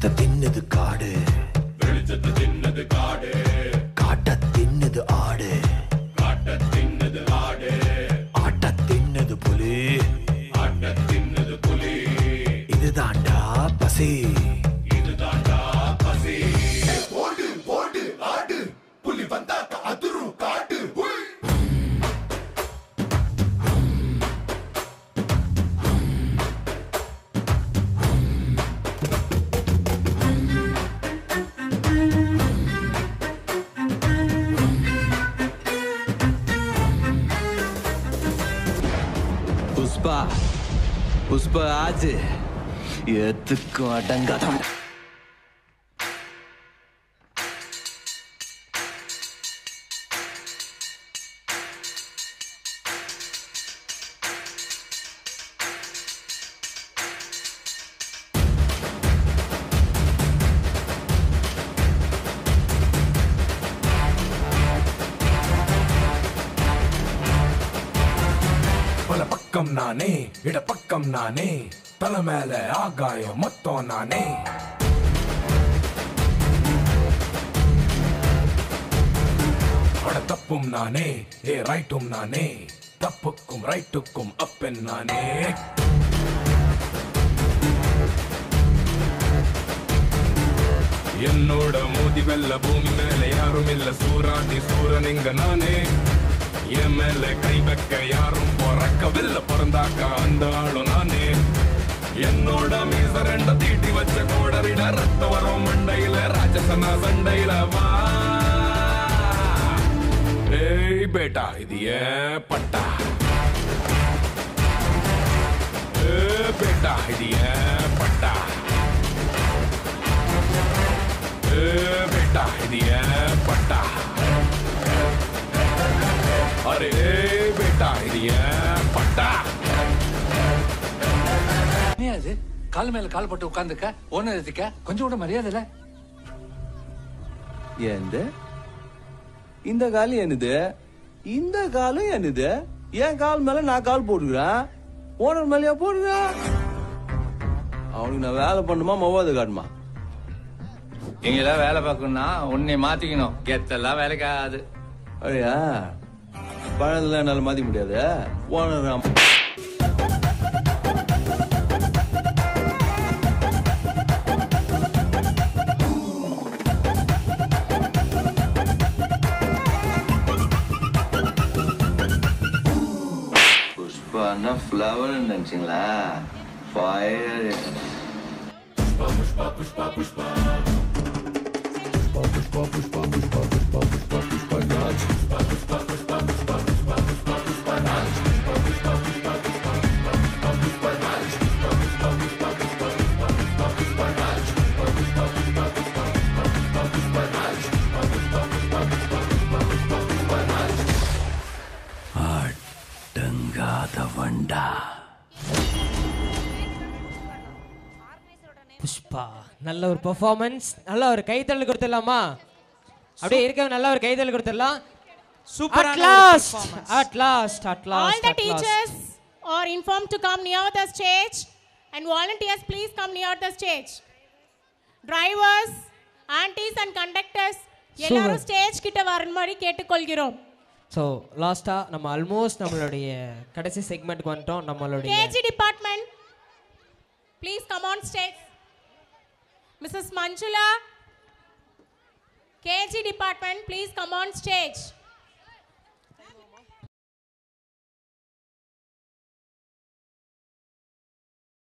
வெளிச்சத்தை தின்னது காடு, வெளிச்சத்தை தின்னது காடு, காட்ட தின்னது ஆடு, காட்ட தின்னது ஆடு, ஆட்ட தின்னது புலி, ஆட்ட தின்னது புலி. இதுதாண்டா பசி, இதுதாண்டா பசி. போடு போடு ஆடு, புலி வந்தா அதிரும் காடு. पुष्पा पुष्पा आज எதுக்கும் அடங்காதான். பக்கம் நானே, இட பக்கம் நானே, தலை மேல ஆகாயம் மொத்தம் நானே. தப்பும் நானே, ரைட்டும் நானே, தப்புக்கும் ரைட்டுக்கும் அப்பன் நானே. என்னோட மோதி வெல்ல பூமி மேல யாரும் இல்ல, சூராண்டி சூரன் இங்க நானே. என் மேல கை வைக்க யாரும் பிறக்கவில்லை, பிறந்தாக்க அந்த ஆளும் நானே. என்னோட மீச ரெண்ட தீட்டி வச்ச கோடரிட ரத்த வரும் மண்டையில, ராஜசனா சண்டையில வா. ஏய் பேட்டா இது ஏன் பட்டா, ஏ பேட்டா இது ஏன் பட்டா, ஏ பேட்டா இது ஏன் பட்டா. அரே பேட்டா இது ஏன் பட்டா. அது கால் மேல கால் போட்டு உட்கார்ந்துக்க, ஓனர் எதுக்க கொஞ்சம் கூட மரியாதை இல்ல. எந்த இந்த காலம் என்னது, இந்த காலம் என்னது? என் கால் மேல நான் கால் போட்டுக்கிறேன், ஓனர் மேலயா போடுறேன்? அவனுக்கு நான் வேலை பண்ணுமா மொவாது காட்டுமா? இங்கெல்லாம் வேலை பார்க்கணும்னா உன்னை மாத்திக்கணும், கெத்தெல்லாம் வேலைக்காது. அப்படியா? பழந்தெல்லாம் என்னால மாத்திக்க முடியாது. ஓனர் புஷ்பான்னா ஃப்ளவர் நினைச்சிங்களா? ஃபயர். புஷ்பா புஷ்பா புஷ்பா புஷ்பா புஷ்பா புஷ்பா புஷ்பா புஷ்பா புஷ்பா புஷ்பா ராஜ். புஷ்பா புஷ்பா புஷ்பா புஷ்பா புஷ்பா புஷ்பா புஷ்பா ராஜ். புஷ்பா புஷ்பா புஷ்பா புஷ்பா புஷ்பா புஷ்பா ராஜ். புஷ்பா புஷ்பா புஷ்பா புஷ்பா புஷ்பா புஷ்பா ராஜ். புஷ்பா புஷ்பா புஷ்பா புஷ்பா புஷ்பா புஷ்பா ராஜ். புஷ்பா புஷ்பா புஷ்பா புஷ்பா புஷ்பா புஷ்பா ராஜ். அடங்காத வண்டா. புஷ்பா நல்ல ஒரு பெர்ஃபார்மன்ஸ், நல்ல ஒரு கைத்தட்டல் கொடுத்துடலாமா? அப்படியே இருக்க நல்ல ஒரு கைத்தட்டல் கொடுத்துடலாம். Super. At last all the teachers are informed to come near the stage, and volunteers please come near the stage. Drivers, aunties and conductors எல்லாரும் ஸ்டேஜ் கிட்ட வரும்படி கேட்டுக்கொள்கிறோம். ஸோ லாஸ்டா நம்ம ஆல்மோஸ்ட் நம்மளுடைய கடைசி செக்மெண்ட்க்கு வந்துட்டோம். நம்மளுடைய KG department please come on stage. Mrs. Manjula, KG department, please come on stage.